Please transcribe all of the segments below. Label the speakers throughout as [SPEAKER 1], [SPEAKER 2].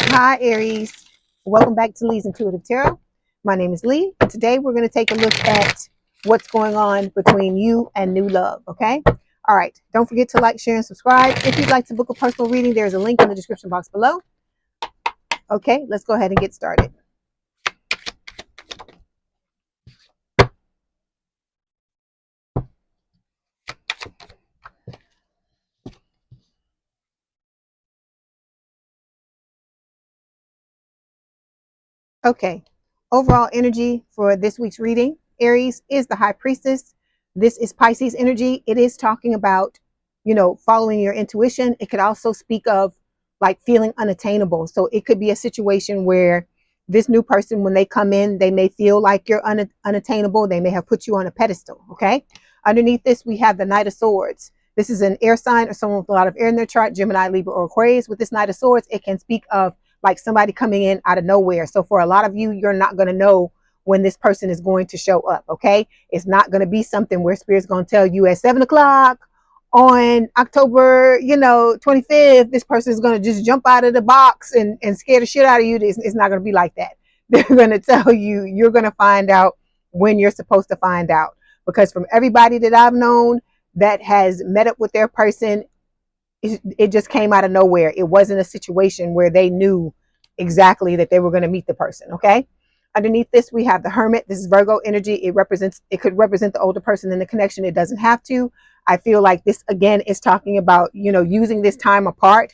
[SPEAKER 1] Hi, Aries. Welcome back to Leigh's Intuitive Tarot. My name is Leigh. Today, we're going to take a look at what's going on between you and new love, okay? All right. Don't forget to like, share, and subscribe. If you'd like to book a personal reading, there's a link in the description box below. Okay, let's go ahead and get started. Okay. Overall energy for this week's reading, Aries, is the High Priestess. This is Pisces energy. It is talking about, following your intuition. It could also speak of like feeling unattainable. So it could be a situation where this new person, when they come in, they may feel like you're unattainable. They may have put you on a pedestal. Okay. Underneath this, we have the Knight of Swords. This is an air sign or someone with a lot of air in their chart, Gemini, Libra, or Aquarius. With this Knight of Swords, it can speak of like somebody coming in out of nowhere. So for a lot of you, you're not going to know when this person is going to show up. Okay. It's not going to be something where Spirit's going to tell you at 7 o'clock on October, 25th, this person is going to just jump out of the box and scare the shit out of you. It's not going to be like that. They're going to tell you, you're going to find out when you're supposed to find out. Because from everybody that I've known that has met up with their person, it just came out of nowhere. It wasn't a situation where they knew exactly that they were going to meet the person. Okay. Underneath this, we have the Hermit. This is Virgo energy. It could represent the older person in the connection. It doesn't have to. I feel like this again is talking about, using this time apart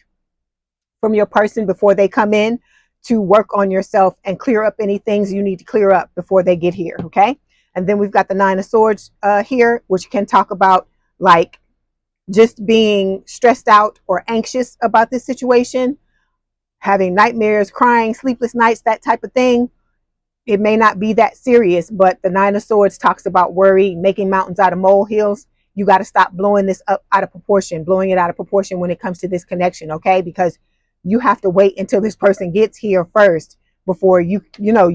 [SPEAKER 1] from your person before they come in to work on yourself and clear up any things you need to clear up before they get here. Okay. And then we've got the Nine of Swords here, which can talk about like just being stressed out or anxious about this situation, having nightmares, crying, sleepless nights, that type of thing. It may not be that serious, but the Nine of Swords talks about worry, making mountains out of molehills. You got to stop blowing this up out of proportion, blowing it out of proportion when it comes to this connection, okay? Because you have to wait until this person gets here first before you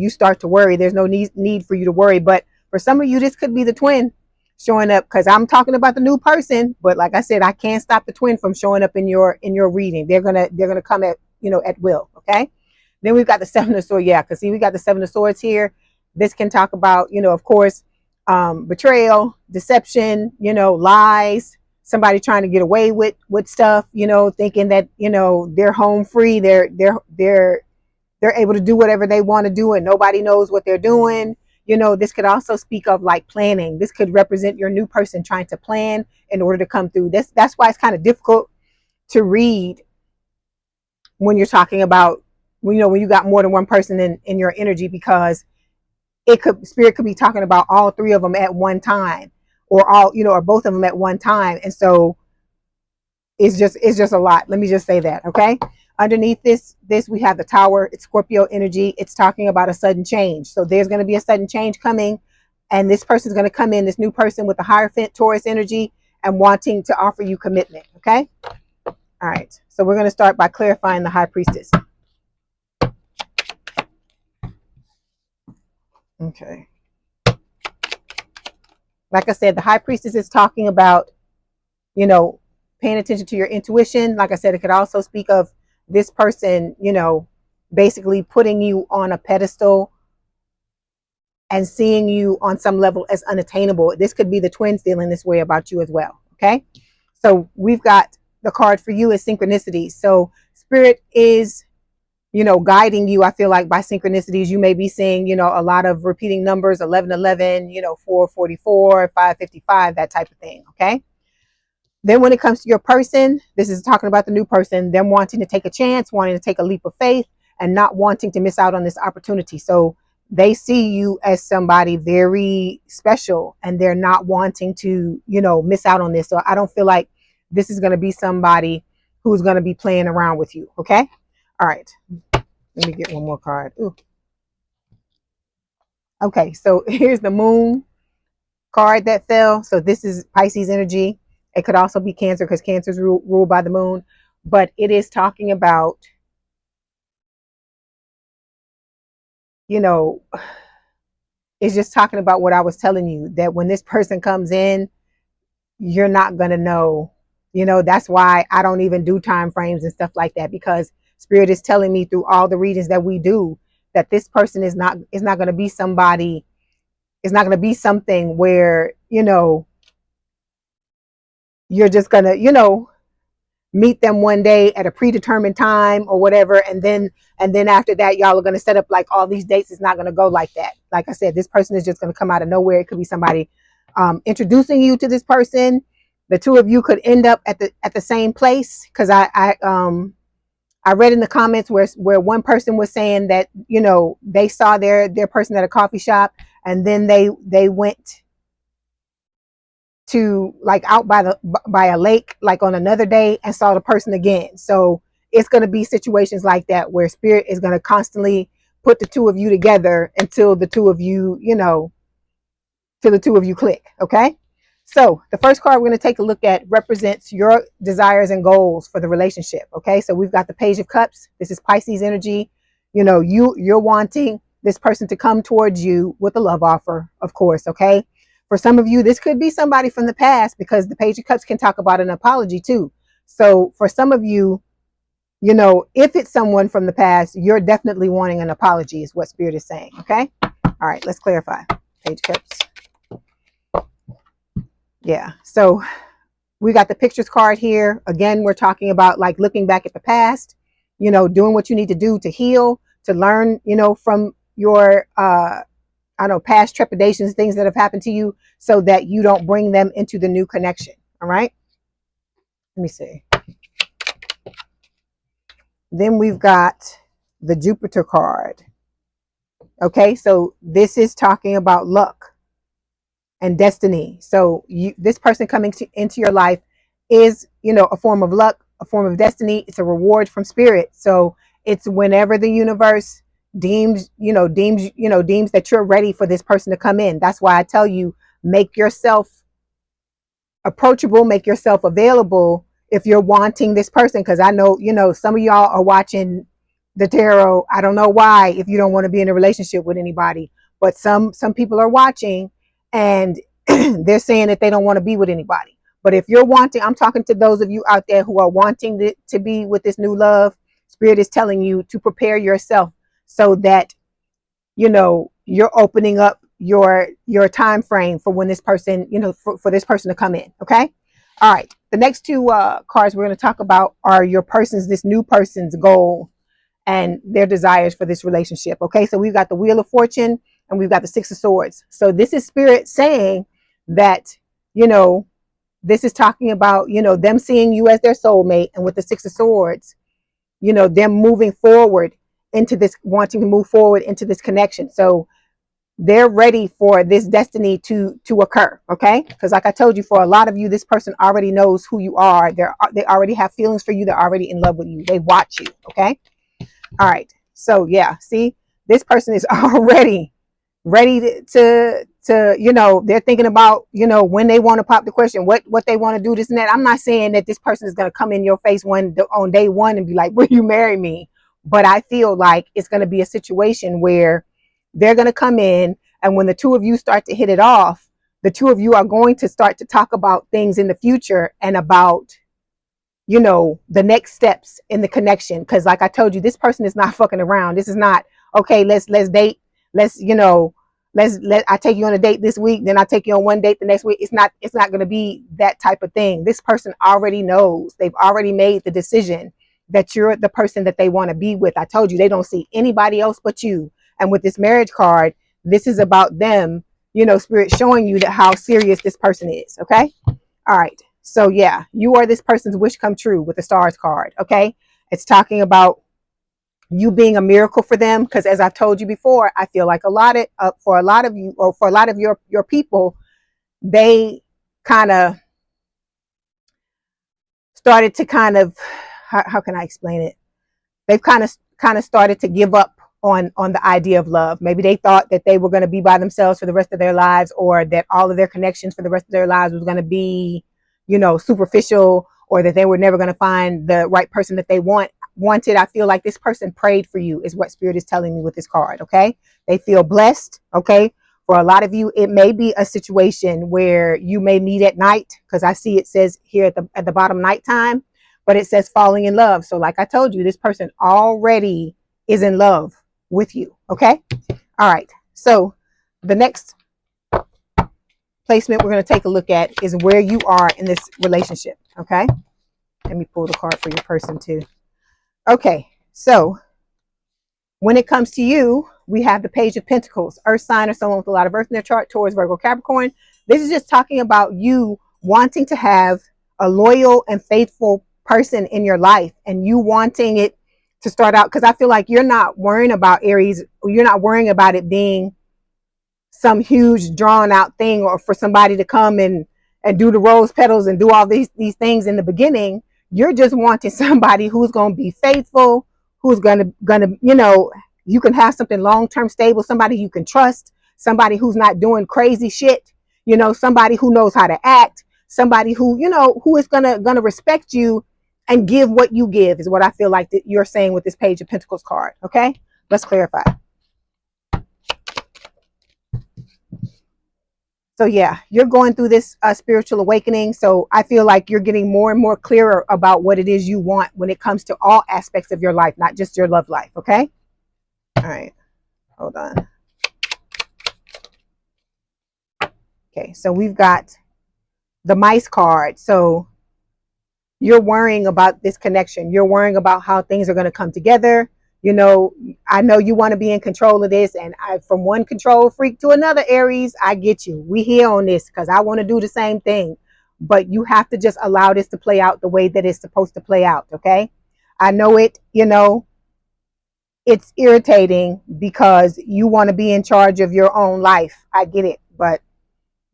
[SPEAKER 1] start to worry. There's no need for you to worry. But for some of you, this could be the twin showing up, because I'm talking about the new person. But like I said, I can't stop the twin from showing up in your reading. They're gonna come at will, okay? Then we've got the Seven of Swords. Yeah, because see, we got the Seven of Swords here. This can talk about, of course, betrayal, deception, lies, somebody trying to get away with stuff, thinking that, they're home free. They're able to do whatever they want to do and nobody knows what they're doing. This could also speak of like planning. This could represent your new person trying to plan in order to come through. That's why it's kind of difficult to read when you're talking about, when you got more than one person in your energy, because Spirit could be talking about all three of them at one time, or or both of them at one time. And so it's just a lot. Let me just say that. Okay. Underneath this we have the Tower. It's Scorpio energy. It's talking about a sudden change. So there's going to be a sudden change coming, and this person's going to come in, this new person with the Hierophant Taurus energy, and wanting to offer you commitment. Okay. All right. So we're going to start by clarifying the High Priestess. Okay. Like I said, the High Priestess is talking about, paying attention to your intuition. Like I said, it could also speak of this person, basically putting you on a pedestal and seeing you on some level as unattainable. This could be the twin feeling this way about you as well. Okay. So we've got the card for you is synchronicity. So Spirit is, guiding you, I feel like, by synchronicities. You may be seeing, a lot of repeating numbers, 1111, 444, 555, that type of thing. Okay. Then when it comes to your person, this is talking about the new person, them wanting to take a chance, wanting to take a leap of faith, and not wanting to miss out on this opportunity. So they see you as somebody very special, and they're not wanting to, miss out on this. So I don't feel like this is going to be somebody who's going to be playing around with you. Okay. All right. Let me get one more card. Ooh. Okay. So here's the Moon card that fell. So this is Pisces energy. It could also be Cancer, because Cancer is ruled by the moon. But it is talking about, it's just talking about what I was telling you, that when this person comes in, you're not going to know. That's why I don't even do time frames and stuff like that, because Spirit is telling me through all the readings that we do that this person is not going to be somebody, is not going to be something where, you know, you're just going to, you know, meet them one day at a predetermined time or whatever, and then after that y'all are going to set up like all these dates. It's not going to go like that. Like I said, this person is just going to come out of nowhere. It could be somebody introducing you to this person. The two of you could end up at the same place, because I read in the comments where one person was saying that, you know, they saw their person at a coffee shop, and then they went to like out by a lake like on another day and saw the person again. So it's going to be situations like that where Spirit is going to constantly put the two of you together until the two of you, you know, till the two of you click. Okay, so the first card we're going to take a look at represents your desires and goals for the relationship. Okay, so we've got the Page of Cups. This is Pisces energy. You know, you're wanting this person to come towards you with a love offer, of course. Okay, for some of you, this could be somebody from the past, because the Page of Cups can talk about an apology too. So for some of you, you know, if it's someone from the past, you're definitely wanting an apology, is what Spirit is saying. Okay, all right, let's clarify. Page of Cups. Yeah, so we got the pictures card here. Again, we're talking about like looking back at the past, you know, doing what you need to do to heal, to learn, you know, from your I don't know, past trepidations, things that have happened to you, so that you don't bring them into the new connection. All right, let me see. Then we've got the Jupiter card. Okay, so this is talking about luck and destiny. So this person coming into your life is, you know, a form of luck, a form of destiny. It's a reward from Spirit. So it's whenever the universe deems that you're ready for this person to come in. That's why I tell you, make yourself approachable, make yourself available if you're wanting this person. Because I know, you know, some of y'all are watching the tarot. I don't know why, if you don't want to be in a relationship with anybody, but some people are watching and they're saying that they don't want to be with anybody. But if you're wanting, I'm talking to those of you out there who are wanting to be with this new love. Spirit is telling you to prepare yourself so that, you know, you're opening up your time frame for when this person, you know, for this person to come in. Okay, all right, the next two cards we're going to talk about are this new person's goal and their desires for this relationship. Okay, so we've got the Wheel of Fortune and we've got the Six of Swords. So this is Spirit saying that, you know, this is talking about, you know, them seeing you as their soulmate, and with the Six of Swords, you know, them moving forward into this, wanting to move forward into this connection. So they're ready for this destiny to occur. Okay, because like I told you, for a lot of you, this person already knows who you are. They already have feelings for you. They're already in love with you. They watch you. Okay, all right, so yeah, see, this person is already ready to you know, they're thinking about, you know, when they want to pop the question, what they want to do, this and that. I'm not saying that this person is going to come in your face on day one and be like, will you marry me? But I feel like it's going to be a situation where they're going to come in, and when the two of you start to hit it off, the two of you are going to start to talk about things in the future and about, you know, the next steps in the connection. Because like I told you, this person is not fucking around. This is not, okay, let's date, let's, you know, I take you on a date this week, then I take you on one date the next week. It's not going to be that type of thing. This person already knows. They've already made the decision that you're the person that they want to be with. I told you, they don't see anybody else but you. And with this marriage card, this is about them, you know, Spirit showing you that how serious this person is. Okay, all right, so yeah, you are this person's wish come true with the Stars card. Okay, it's talking about you being a miracle for them, because as I've told you before, I feel like for a lot of you, or for a lot of your people, they kind of started to kind of, how can I explain it? They've kind of started to give up on the idea of love. Maybe they thought that they were going to be by themselves for the rest of their lives, or that all of their connections for the rest of their lives was going to be, you know, superficial, or that they were never going to find the right person that they wanted. I feel like this person prayed for you, is what Spirit is telling me with this card. Okay, they feel blessed. Okay, for a lot of you, it may be a situation where you may meet at night, because I see it says here at the bottom, nighttime. but it says falling in love. So like I told you, this person already is in love with you. Okay. All right. So the next placement we're going to take a look at is where you are in this relationship. Okay. Let me pull the card for your person too. Okay. So when it comes to you, we have the Page of Pentacles, Earth sign or someone with a lot of Earth in their chart, Taurus, Virgo, Capricorn. This is just talking about you wanting to have a loyal and faithful person in your life, and you wanting it to start out, because I feel like you're not worrying about Aries, you're not worrying about it being some huge drawn out thing, or for somebody to come and do the rose petals and do all these things in the beginning. You're just wanting somebody who's going to be faithful, who's gonna you can have something long-term stable, somebody you can trust, somebody who's not doing crazy shit, somebody who knows how to act, somebody who who is gonna respect you and give what you give, is what I feel like that you're saying with this Page of Pentacles card. Okay, let's clarify. So yeah, you're going through this spiritual awakening. So I feel like you're getting more and more clearer about what it is you want when it comes to all aspects of your life, not just your love life. Okay. All right. Hold on. Okay. So we've got the mice card. So you're worrying about this connection. You're worrying about how things are going to come together. I know you want to be in control of this, and from one control freak to another, Aries, I get you. We here on this because I want to do the same thing, but you have to just allow this to play out the way that it's supposed to play out. Okay. I know it's irritating because you want to be in charge of your own life. I get it, but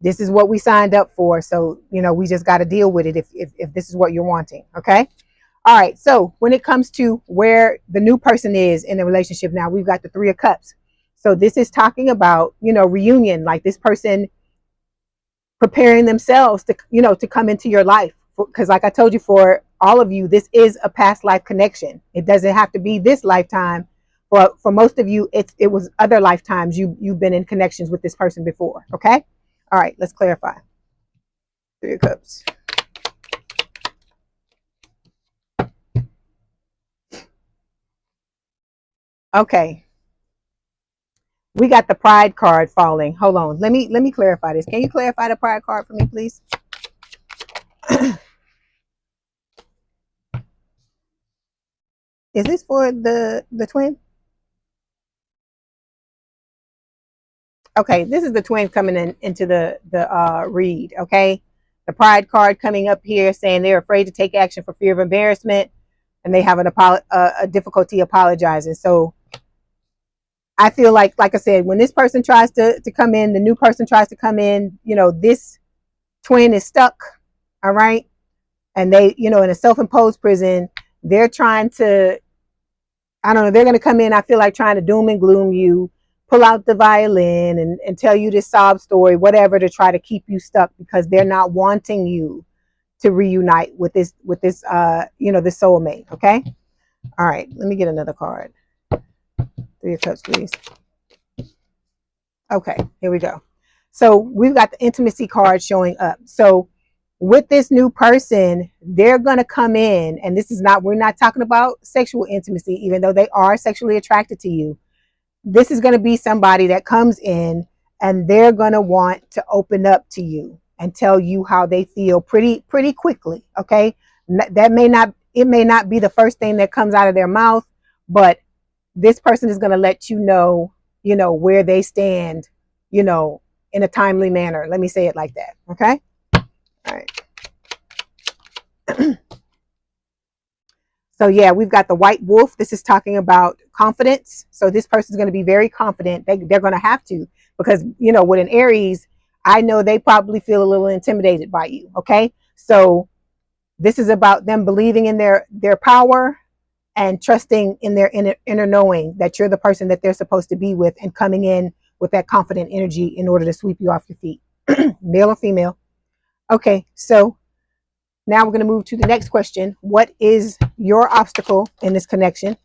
[SPEAKER 1] this is what we signed up for. So, we just got to deal with it if this is what you're wanting. Okay. All right. So when it comes to where the new person is in the relationship, now we've got the Three of Cups. So this is talking about, reunion, like this person preparing themselves to come into your life. Because like I told you, for all of you, this is a past life connection. It doesn't have to be this lifetime. For most of you, it was other lifetimes you've been in connections with this person before. Okay. All right. Let's clarify. Three of Cups. Okay. We got the Pride card falling. Hold on. Let me clarify this. Can you clarify the Pride card for me, please? Is this for the twin? Okay, this is the twin coming into the read. Okay, the Pride card coming up here saying they're afraid to take action for fear of embarrassment, and they have a difficulty apologizing. So I feel like I said, when this person tries to come in, the new person tries to come in. This twin is stuck. All right, and they, in a self-imposed prison, they're trying to, I don't know, they're going to come in, I feel like, trying to doom and gloom you, pull out the violin and tell you this sob story, whatever, to try to keep you stuck, because they're not wanting you to reunite with this this soulmate. Okay. All right, let me get another card. Three of Cups, please. Okay, here we go. So we've got the intimacy card showing up. So with this new person, they're going to come in, and this is not, we're not talking about sexual intimacy, even though they are sexually attracted to you. This is going to be somebody that comes in and they're going to want to open up to you and tell you how they feel pretty quickly. Okay. It may not be the first thing that comes out of their mouth, but this person is going to let where they stand, in a timely manner. Let me say it like that. Okay. All right. So yeah, we've got the White Wolf. This is talking about confidence. So this person is going to be very confident. They're going to have to, because, with an Aries, I know they probably feel a little intimidated by you. Okay. So this is about them believing in their power and trusting in their inner knowing that you're the person that they're supposed to be with, and coming in with that confident energy in order to sweep you off your feet. Male or female. Okay. So now we're going to move to the next question. What is your obstacle in this connection?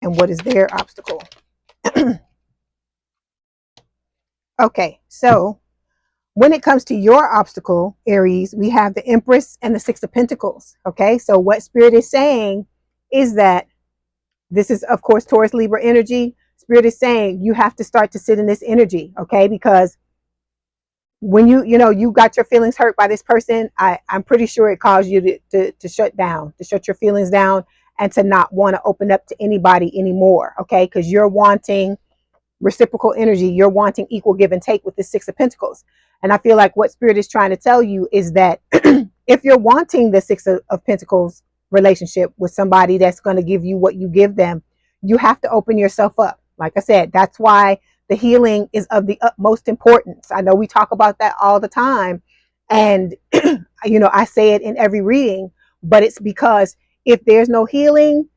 [SPEAKER 1] And what is their obstacle? Okay, so when it comes to your obstacle, Aries, we have the Empress and the Six of Pentacles. Okay, so what Spirit is saying is that this is, of course, Taurus Libra energy. Spirit is saying you have to start to sit in this energy, okay? Because when you got your feelings hurt by this person, I'm pretty sure it caused you to shut down, to shut your feelings down, and to not want to open up to anybody anymore, okay? Because you're wanting reciprocal energy. You're wanting equal give and take with the Six of Pentacles. And I feel like what Spirit is trying to tell you is that if you're wanting the Six of Pentacles relationship with somebody that's going to give you what you give them, you have to open yourself up. Like I said, that's why the healing is of the utmost importance. I know we talk about that all the time. And, I say it in every reading, but it's because if there's no healing,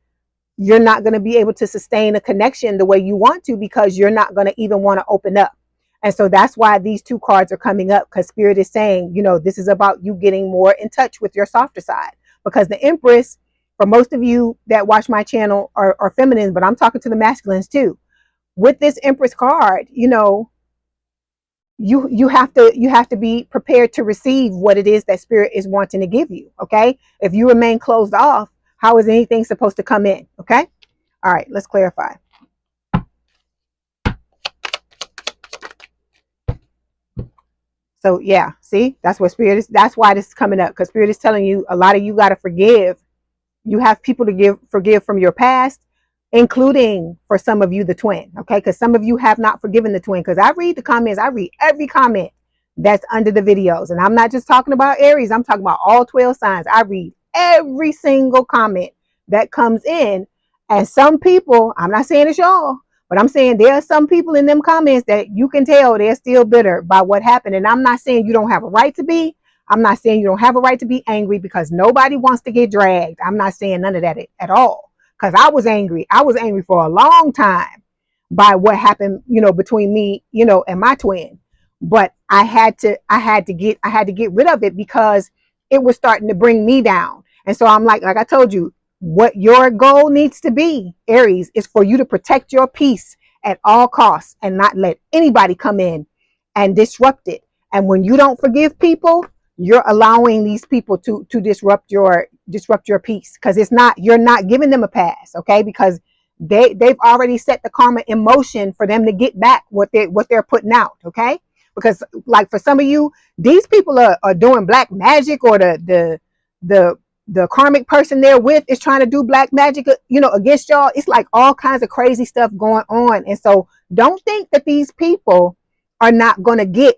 [SPEAKER 1] you're not going to be able to sustain a connection the way you want to, because you're not going to even want to open up. And so that's why these two cards are coming up, because Spirit is saying, this is about you getting more in touch with your softer side. Because the Empress, for most of you that watch my channel, are feminine, but I'm talking to the masculines too. With this Empress card, you have to be prepared to receive what it is that Spirit is wanting to give you. Okay, if you remain closed off, how is anything supposed to come in? Okay, all right, let's clarify. So yeah, see, that's what Spirit is. That's why this is coming up, because Spirit is telling you a lot of you got to forgive. You have people to forgive from your past, including, for some of you, the twin. Okay, because some of you have not forgiven the twin. Because I read the comments, I read every comment that's under the videos, and I'm not just talking about Aries. I'm talking about all 12 signs. I read every single comment that comes in, and some people, I'm not saying it's y'all, but I'm saying there are some people in them comments that you can tell they're still bitter by what happened. And I'm not saying you don't have a right to be. I'm not saying you don't have a right to be angry, because nobody wants to get dragged. I'm not saying none of that at all, because I was angry. I was angry for a long time by what happened, between me, and my twin. But I had to get rid of it, because it was starting to bring me down. And so I'm like I told you, what your goal needs to be, Aries, is for you to protect your peace at all costs and not let anybody come in and disrupt it. And when you don't forgive people, you're allowing these people to disrupt your peace, because you're not giving them a pass, okay? Because they've already set the karma in motion for them to get back what they're putting out, okay? Because like for some of you, these people are doing black magic, or the karmic person they're with is trying to do black magic, against y'all. It's like all kinds of crazy stuff going on. And so don't think that these people are not going to get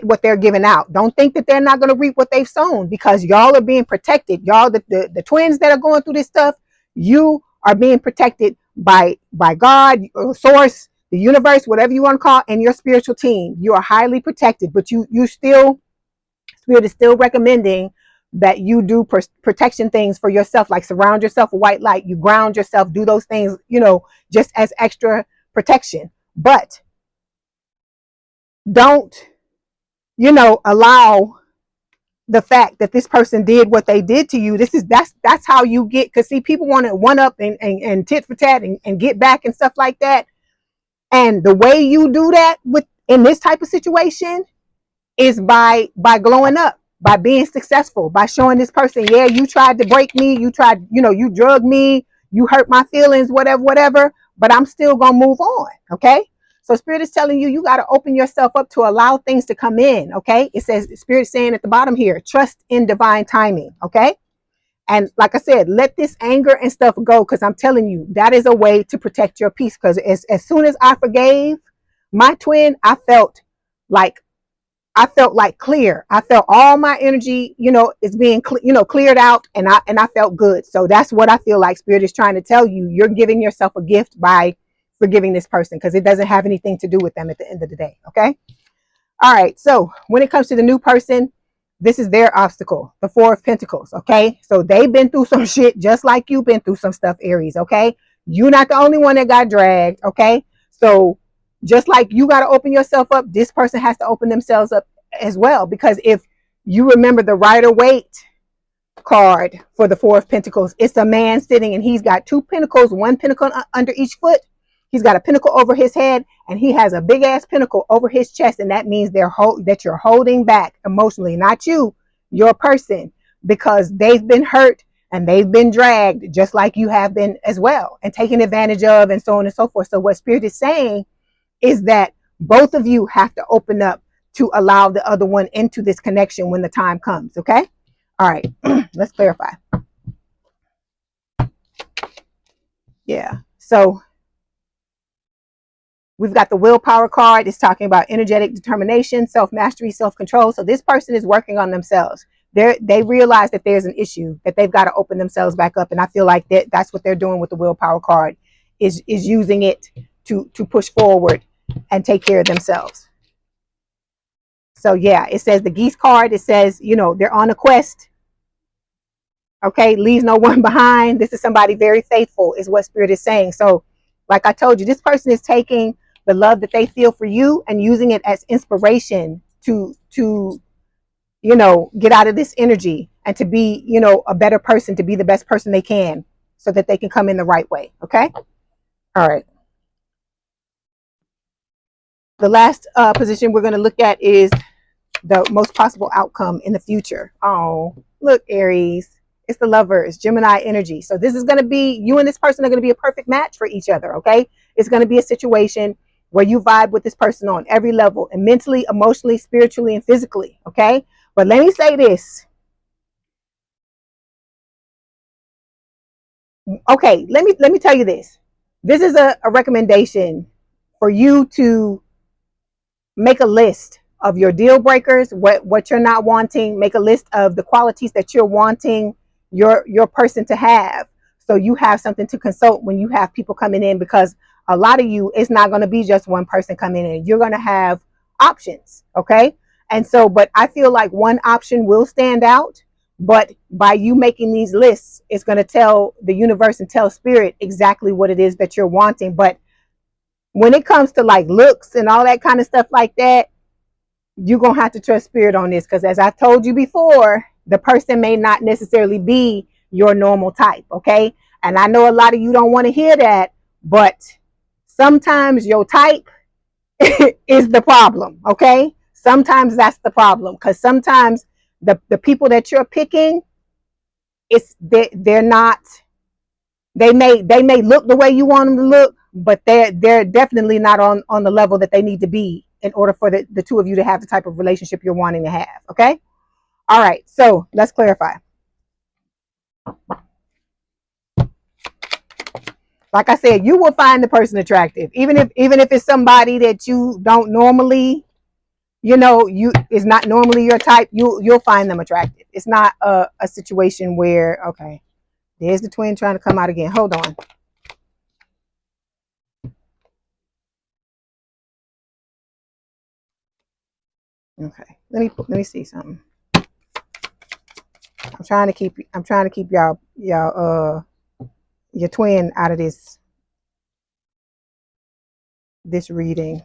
[SPEAKER 1] what they're giving out. Don't think that they're not going to reap what they've sown, because y'all are being protected. Y'all, the twins that are going through this stuff, you are being protected by God, source, the universe, whatever you want to call it, and your spiritual team. You are highly protected, but you still, Spirit is still recommending that you do protection things for yourself, like surround yourself with white light, you ground yourself, do those things, just as extra protection. But don't, allow the fact that this person did what they did to you. That's how you get, because see, people want to one up and tit for tat and get back and stuff like that. And the way you do that in this type of situation is by glowing up, by being successful, by showing this person, yeah, you tried to break me, you tried, you drugged me, you hurt my feelings, whatever, but I'm still gonna move on. Okay, so Spirit is telling you, you got to open yourself up to allow things to come in. Okay, it says, Spirit saying at the bottom here, trust in divine timing. Okay, and like I said, let this anger and stuff go, because I'm telling you, that is a way to protect your peace. Because as soon as I forgave my twin, I felt like clear. I felt all my energy, is being, cleared out, and I felt good. So that's what I feel like Spirit is trying to tell you. You're giving yourself a gift by forgiving this person, because it doesn't have anything to do with them at the end of the day. Okay. All right. So when it comes to the new person, this is their obstacle, the Four of Pentacles. Okay. So they've been through some shit just like you've been through some stuff, Aries. Okay. You're not the only one that got dragged. Okay. So just like you got to open yourself up, this person has to open themselves up as well. Because if you remember the Rider-Waite card for the Four of Pentacles, it's a man sitting and he's got two pentacles, one pentacle under each foot. He's got a pinnacle over his head, and he has a big ass pinnacle over his chest, and that means that you're holding back emotionally, not you, your person, because they've been hurt and they've been dragged just like you have been as well, and taken advantage of, and so on and so forth. So what Spirit is saying is that both of you have to open up to allow the other one into this connection when the time comes. Okay. All right. Let's clarify. Yeah. So we've got the willpower card. It's talking about energetic determination, self-mastery, self-control. So this person is working on themselves. They realize that there's an issue, that they've got to open themselves back up. And I feel like that's what they're doing with the willpower card, is using it to push forward and take care of themselves. So yeah, it says the geese card. It says, they're on a quest. Okay, leaves no one behind. This is somebody very faithful, is what Spirit is saying. So like I told you, this person is taking the love that they feel for you and using it as inspiration to get out of this energy and to be, a better person, to be the best person they can, so that they can come in the right way. Okay. All right. The last position we're going to look at is the most possible outcome in the future. Oh, look, Aries. It's the Lovers, Gemini energy. So this is going to be, you and this person are going to be a perfect match for each other. Okay. It's going to be a situation where you vibe with this person on every level, and mentally, emotionally, spiritually, and physically. Okay. But let me say this. Okay. Let me tell you this. This is a recommendation for you to make a list of your deal breakers, what you're not wanting. Make a list of the qualities that you're wanting your person to have, so you have something to consult when you have people coming in, because a lot of you, it's not going to be just one person coming in. You're going to have options. Okay. And so, but I feel like one option will stand out, but by you making these lists, it's going to tell the universe and tell Spirit exactly what it is that you're wanting. But when it comes to like looks and all that kind of stuff like that, you're going to have to trust Spirit on this, because as I told you before, the person may not necessarily be your normal type. Okay. And I know a lot of you don't want to hear that, but sometimes your type is the problem. Okay. Sometimes that's the problem, because sometimes the people that you're picking, they're not, they may look the way you want them to look, but they're definitely not on the level that they need to be in order for the two of you to have the type of relationship you're wanting to have. Okay. All right. So let's clarify. Like I said, you will find the person attractive, even if it's somebody that you don't normally, is not normally your type. You'll find them attractive. It's not a situation where, okay, there's the twin trying to come out again. Hold on. Okay, let me see something. I'm trying to keep y'all your twin out of this reading.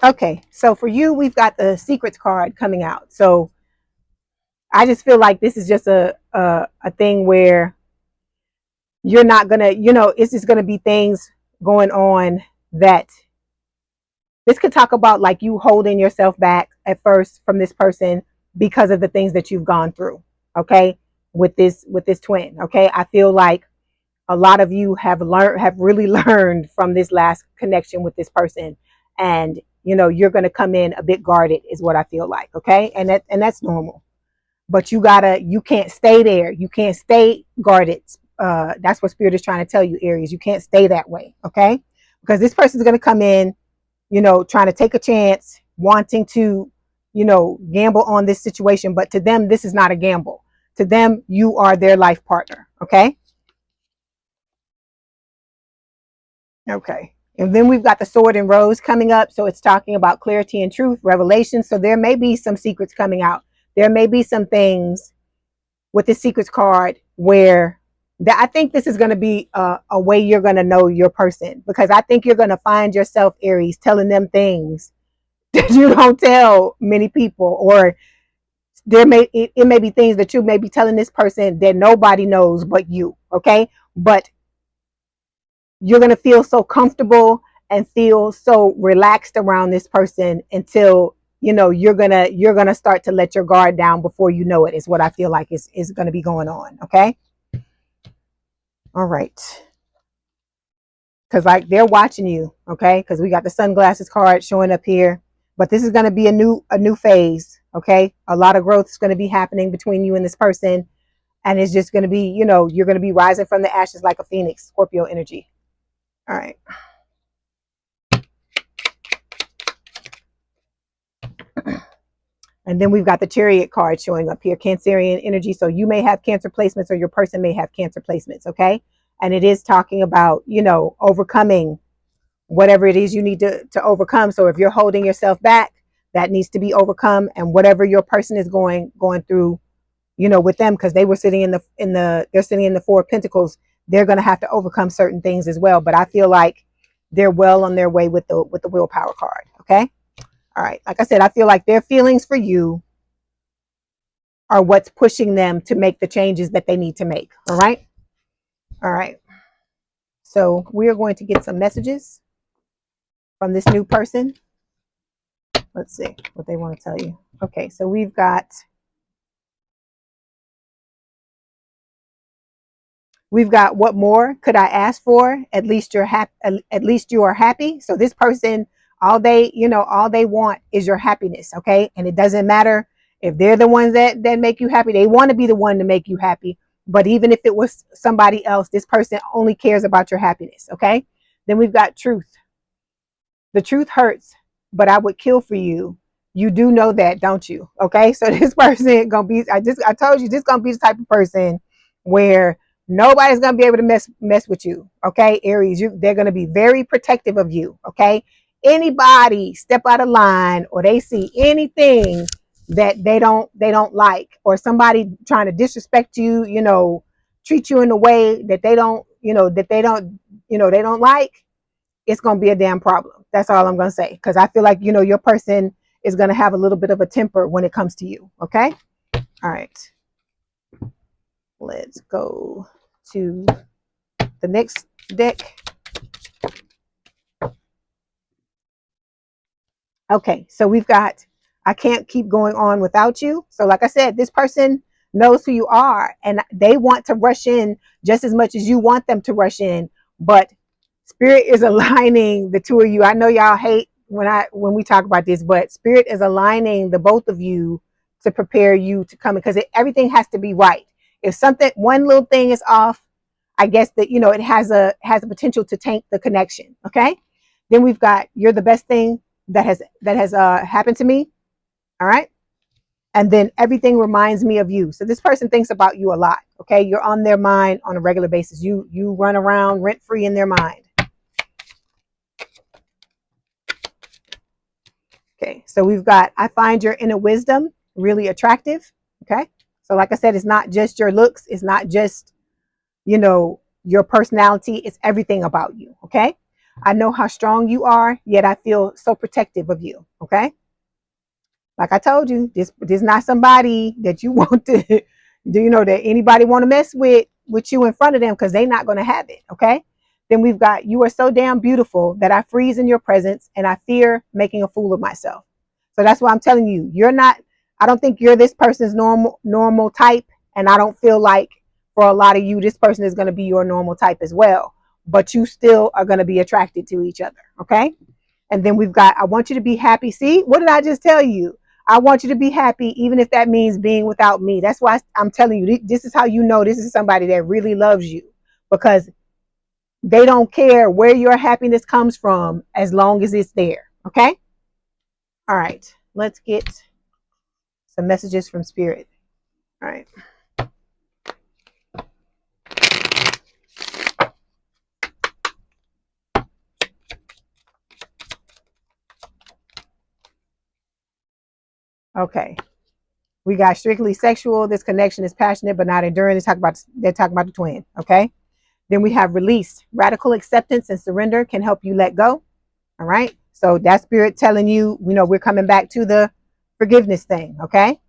[SPEAKER 1] Okay, so for you, we've got the secrets card coming out. So I just feel like this is just a thing where you're not gonna, it's just gonna be things going on that this could talk about, like you holding yourself back at first from this person because of the things that you've gone through. Okay, with this twin. Okay, I feel like a lot of you have really learned from this last connection with this person, and you're going to come in a bit guarded, is what I feel like. Okay, and that's normal, but you can't stay there. You can't stay guarded. That's what Spirit is trying to tell you, Aries. You can't stay that way. Okay, because this person is going to come in, trying to take a chance, wanting to, gamble on this situation. But to them, this is not a gamble. To them, you are their life partner. Okay. Okay. And then we've got the Sword and Rose coming up. So it's talking about clarity and truth, revelation. So there may be some secrets coming out. There may be some things with the secrets card where I think this is going to be a way you're going to know your person, because I think you're going to find yourself, Aries, telling them things that you don't tell many people, or it may be things that you may be telling this person that nobody knows but you. Okay. But you're going to feel so comfortable and feel so relaxed around this person until, you know, you're going to start to let your guard down before you know it, is what I feel like is going to be going on. Okay. All right. Because like they're watching you. Okay. Because we got the sunglasses card showing up here, but this is going to be a new phase. Okay. A lot of growth is going to be happening between you and this person. And it's just going to be, you know, you're going to be rising from the ashes like a phoenix, Scorpio energy. All right. And then we've got the Chariot card showing up here, Cancerian energy. So you may have Cancer placements or your person may have Cancer placements, okay? And it is talking about, you know, overcoming whatever it is you need to overcome. So if you're holding yourself back, that needs to be overcome. And whatever your person is going through, you know, with them, because they were sitting they're sitting in the Four of Pentacles, they're going to have to overcome certain things as well. But I feel like they're well on their way with the willpower card, okay? All right. Like I said, I feel like their feelings for you are what's pushing them to make the changes that they need to make. All right. All right. So we are going to get some messages from this new person. Let's see what they want to tell you. Okay. So we've got what more could I ask for? At least you're happy. At least you are happy. So this person, all they want is your happiness. Okay. And it doesn't matter if they're the ones that make you happy. They want to be the one to make you happy. But even if it was somebody else, this person only cares about your happiness. Okay. Then we've got truth. The truth hurts, but I would kill for you. You do know that, don't you? Okay. So this person gonna be, I told you, this gonna be the type of person where nobody's gonna be able to mess with you. Okay. Aries, they're gonna be very protective of you. Okay. Anybody step out of line or they see anything that they don't like, or somebody trying to disrespect you, you know, treat you in a way that they don't, they don't like, it's going to be a damn problem. That's all I'm going to say. Because I feel like, you know, your person is going to have a little bit of a temper when it comes to you. Okay. All right. Let's go to the next deck. Okay. So we've got, I can't keep going on without you. So like I said, this person knows who you are and they want to rush in just as much as you want them to rush in. But Spirit is aligning the two of you. I know y'all hate when we talk about this, but Spirit is aligning the both of you to prepare you to come in, because everything has to be right. If one little thing is off, I guess that, you know, it has a potential to taint the connection. Okay. Then we've got, you're the best thing that has happened to me. All right. And then everything reminds me of you. So this person thinks about you a lot. Okay. You're on their mind on a regular basis. You run around rent free in their mind. Okay, so we've got, I find your inner wisdom really attractive. Okay, so like I said, it's not just your looks. It's not just, you know, your personality. It's everything about you. Okay, I know how strong you are, yet I feel so protective of you. Okay, like I told you, this is not somebody that you want to, do you know, that anybody want to mess with you in front of them, because they're not going to have it. Okay. Then we've got, you are so damn beautiful that I freeze in your presence and I fear making a fool of myself. So that's why I'm telling you, I don't think you're this person's normal type. And I don't feel like for a lot of you, this person is going to be your normal type as well, but you still are going to be attracted to each other. Okay. And then we've got, I want you to be happy. See, what did I just tell you? I want you to be happy, even if that means being without me. That's why I'm telling you, this is how you know this is somebody that really loves you, because they don't care where your happiness comes from as long as it's there. Okay. All right. Let's get some messages from Spirit. All right. Okay. We got strictly sexual. This connection is passionate but not enduring. They're talking about the twin. Okay. Then we have release. Radical acceptance and surrender can help you let go. All right. So that's Spirit telling you, you know, we're coming back to the forgiveness thing. Okay.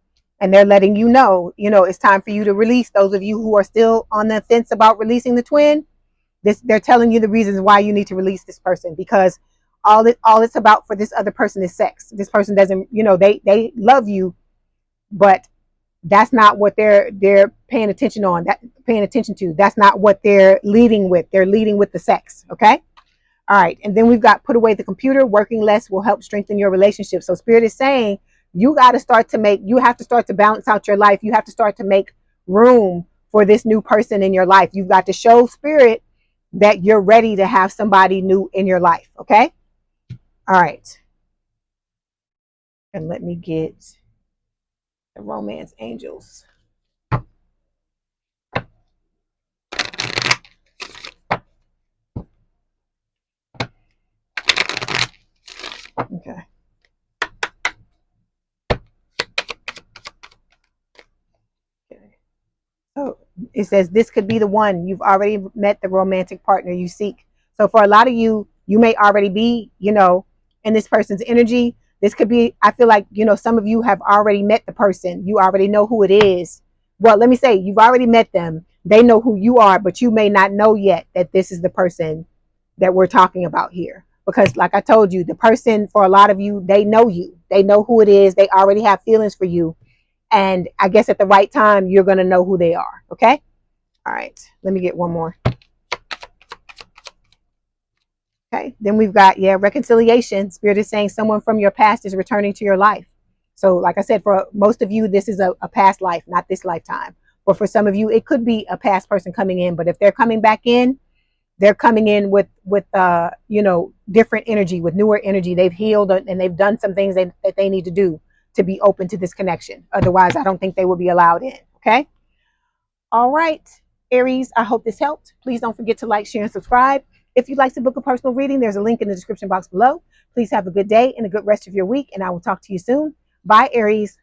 [SPEAKER 1] And they're letting you know, it's time for you to release. Those of you who are still on the fence about releasing the twin, they're telling you the reasons why you need to release this person, because all it's about for this other person is sex. This person doesn't, they love you, but that's not what they're paying attention to. That's not what they're leading with. They're leading with the sex. Okay. All right. And then we've got put away the computer. Working less will help strengthen your relationship. So Spirit is saying you have to start to balance out your life. You have to start to make room for this new person in your life. You've got to show Spirit that you're ready to have somebody new in your life. Okay. All right. And let me get the romance angels. Okay. Oh, it says this could be the one. You've already met the romantic partner you seek. So for a lot of you, you may already be, in this person's energy. This could be, I feel like, some of you have already met the person. You already know who it is. Well, let me say, you've already met them. They know who you are, but you may not know yet that this is the person that we're talking about here. Because like I told you, the person, for a lot of you, they know you. They know who it is. They already have feelings for you. And I guess at the right time, you're going to know who they are. Okay. All right. Let me get one more. Okay. Then we've got, reconciliation. Spirit is saying someone from your past is returning to your life. So like I said, for most of you, this is a past life, not this lifetime. But for some of you, it could be a past person coming in. But if they're coming back in, they're coming in with different energy, with newer energy. They've healed and they've done some things that they need to do to be open to this connection. Otherwise, I don't think they will be allowed in. Okay. All right, Aries, I hope this helped. Please don't forget to like, share, and subscribe. If you'd like to book a personal reading, there's a link in the description box below. Please have a good day and a good rest of your week, and I will talk to you soon. Bye, Aries.